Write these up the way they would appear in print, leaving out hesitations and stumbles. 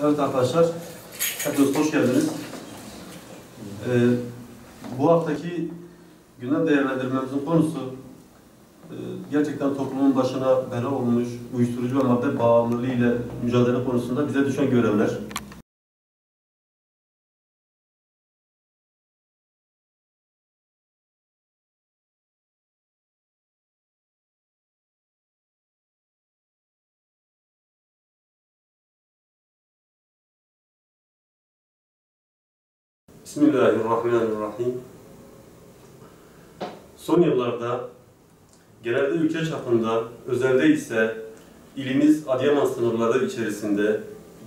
Evet arkadaşlar, hepiniz hoş geldiniz. Bu haftaki gündem değerlendirmemizin konusu gerçekten toplumun başına bela olmuş uyuşturucu ve madde bağımlılığı ile mücadele konusunda bize düşen görevler. Bismillahirrahmanirrahim. Son yıllarda genelde ülke çapında, özelde ise ilimiz Adıyaman sınırları içerisinde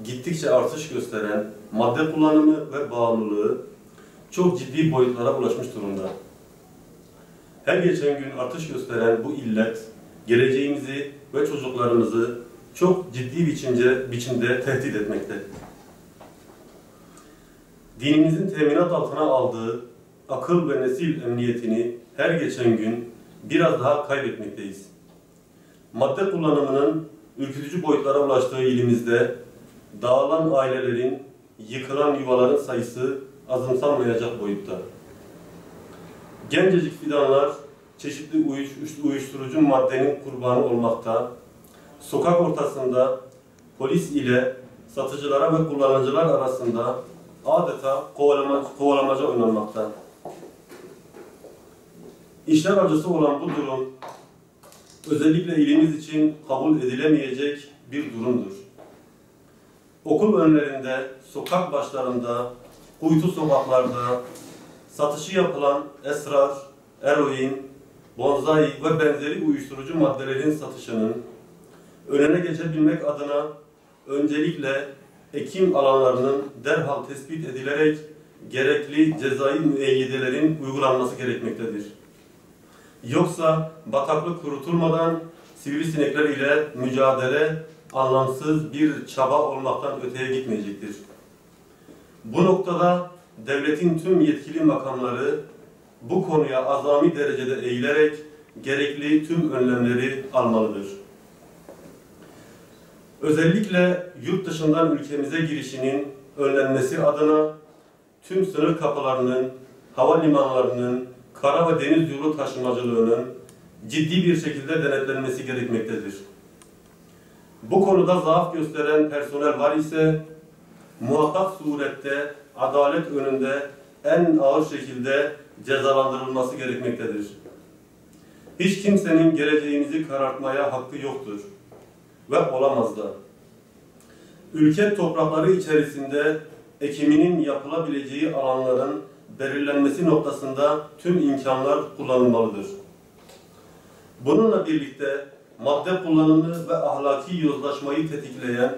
gittikçe artış gösteren madde kullanımı ve bağımlılığı çok ciddi boyutlara ulaşmış durumda. Her geçen gün artış gösteren bu illet, geleceğimizi ve çocuklarımızı çok ciddi biçimde tehdit etmekte. Dinimizin teminat altına aldığı akıl ve nesil emniyetini her geçen gün biraz daha kaybetmekteyiz. Madde kullanımının ürkütücü boyutlara ulaştığı ilimizde dağılan ailelerin, yıkılan yuvaların sayısı azımsanmayacak boyutta. Gencecik fidanlar çeşitli uyuşturucu maddenin kurbanı olmakta, sokak ortasında polis ile satıcılara ve kullanıcılar arasında adeta kovalamaca oynanmakta. İşler acısı olan bu durum, özellikle ilimiz için kabul edilemeyecek bir durumdur. Okul önlerinde, sokak başlarında, kuytu sokaklarda satışı yapılan esrar, eroin, bonzai ve benzeri uyuşturucu maddelerin satışının önüne geçebilmek adına öncelikle ekim alanlarının derhal tespit edilerek gerekli cezai müeyyidelerin uygulanması gerekmektedir. Yoksa bataklık kurutulmadan sivrisinekler ile mücadele anlamsız bir çaba olmaktan öteye gitmeyecektir. Bu noktada devletin tüm yetkili makamları bu konuya azami derecede eğilerek gerekli tüm önlemleri almalıdır. Özellikle yurt dışından ülkemize girişinin önlenmesi adına tüm sınır kapılarının, havalimanlarının, kara ve deniz yolu taşımacılığının ciddi bir şekilde denetlenmesi gerekmektedir. Bu konuda zaaf gösteren personel var ise muhakkak surette adalet önünde en ağır şekilde cezalandırılması gerekmektedir. Hiç kimsenin geleceğimizi karartmaya hakkı yoktur ve olamaz da. Ülke toprakları içerisinde ekiminin yapılabileceği alanların belirlenmesi noktasında tüm imkanlar kullanılmalıdır. Bununla birlikte madde kullanımı ve ahlaki yozlaşmayı tetikleyen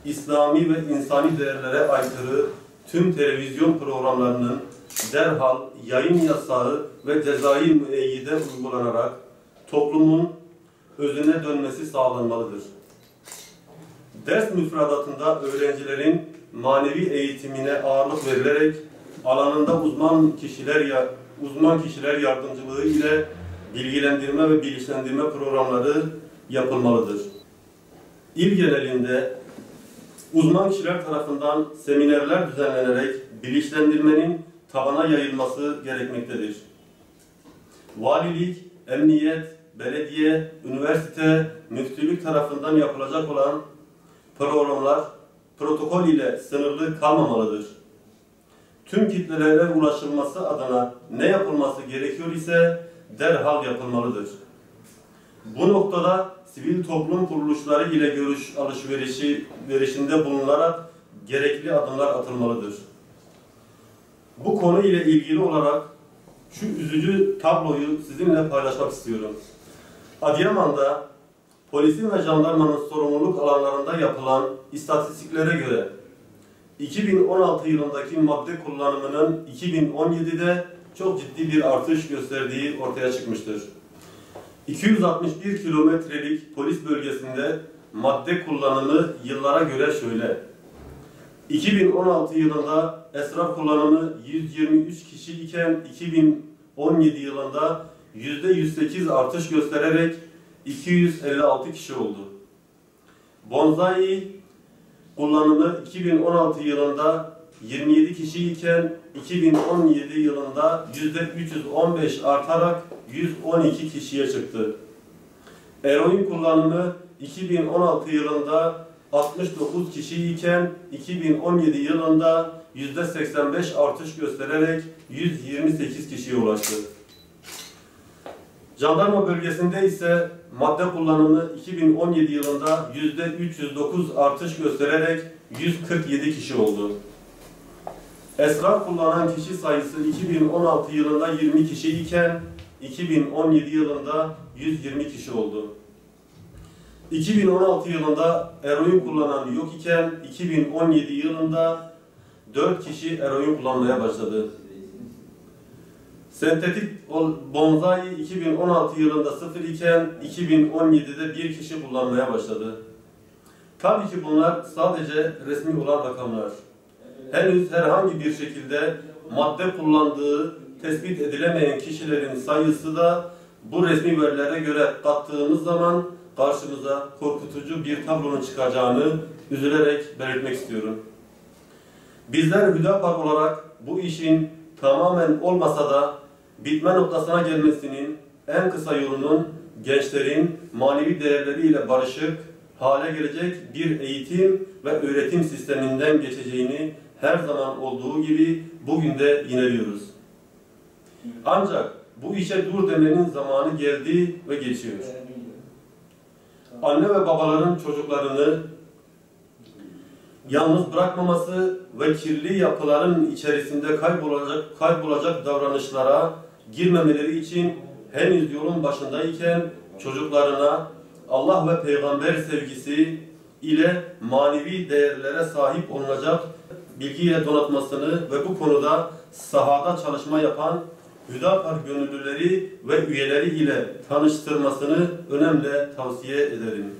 İslami ve insani değerlere aykırı tüm televizyon programlarının derhal yayın yasağı ve cezai müeyyide uygulanarak toplumun özüne dönmesi sağlanmalıdır. Ders müfredatında öğrencilerin manevi eğitimine ağırlık verilerek alanında uzman kişiler yardımcılığı ile bilgilendirme ve bilinçlendirme programları yapılmalıdır. İl genelinde uzman kişiler tarafından seminerler düzenlenerek bilinçlendirmenin tabana yayılması gerekmektedir. Valilik, emniyet, belediye, üniversite, müftülük tarafından yapılacak olan programlar protokol ile sınırlı kalmamalıdır. Tüm kitlelere ulaşılması adına ne yapılması gerekiyor ise derhal yapılmalıdır. Bu noktada sivil toplum kuruluşları ile görüş alışverişinde bulunarak gerekli adımlar atılmalıdır. Bu konu ile ilgili olarak şu üzücü tabloyu sizinle paylaşmak istiyorum. Adıyaman'da polisin ve jandarmanın sorumluluk alanlarında yapılan istatistiklere göre 2016 yılındaki madde kullanımının 2017'de çok ciddi bir artış gösterdiği ortaya çıkmıştır. 261 kilometrelik polis bölgesinde madde kullanımı yıllara göre şöyle. 2016 yılında esrar kullanımı 123 kişi iken 2017 yılında %108 artış göstererek 256 kişi oldu. Bonzai kullanımı 2016 yılında 27 kişi iken 2017 yılında %315 artarak 112 kişiye çıktı. Eroin kullanımı 2016 yılında 69 kişi iken 2017 yılında %85 artış göstererek 128 kişiye ulaştı. Jandarma bölgesinde ise madde kullanımı 2017 yılında %309 artış göstererek 147 kişi oldu. Esrar kullanan kişi sayısı 2016 yılında 20 kişi iken 2017 yılında 120 kişi oldu. 2016 yılında eroin kullanan yok iken 2017 yılında 4 kişi eroin kullanmaya başladı. Sentetik bonzai 2016 yılında 0 iken 2017'de 1 kişi kullanmaya başladı. Tabii ki bunlar sadece resmi olan rakamlar. Henüz herhangi bir şekilde madde kullandığı tespit edilemeyen kişilerin sayısı da bu resmi verilere göre kattığımız zaman karşımıza korkutucu bir tablonun çıkacağını üzülerek belirtmek istiyorum. Bizler Hüdapar olarak bu işin tamamen olmasa da bitme noktasına gelmesinin en kısa yolunun gençlerin manevi değerleriyle barışık hale gelecek bir eğitim ve öğretim sisteminden geçeceğini her zaman olduğu gibi bugün de yineliyoruz. Ancak bu işe dur demenin zamanı geldi ve geçiyor. Anne ve babaların çocuklarını yalnız bırakmaması ve kirli yapıların içerisinde kaybolacak davranışlara girmemeleri için henüz yolun başındayken çocuklarına Allah ve Peygamber sevgisi ile manevi değerlere sahip olunacak bilgiyle donatmasını ve bu konuda sahada çalışma yapan Hüdapar gönüllüleri ve üyeleri ile tanıştırmasını önemli tavsiye ederim.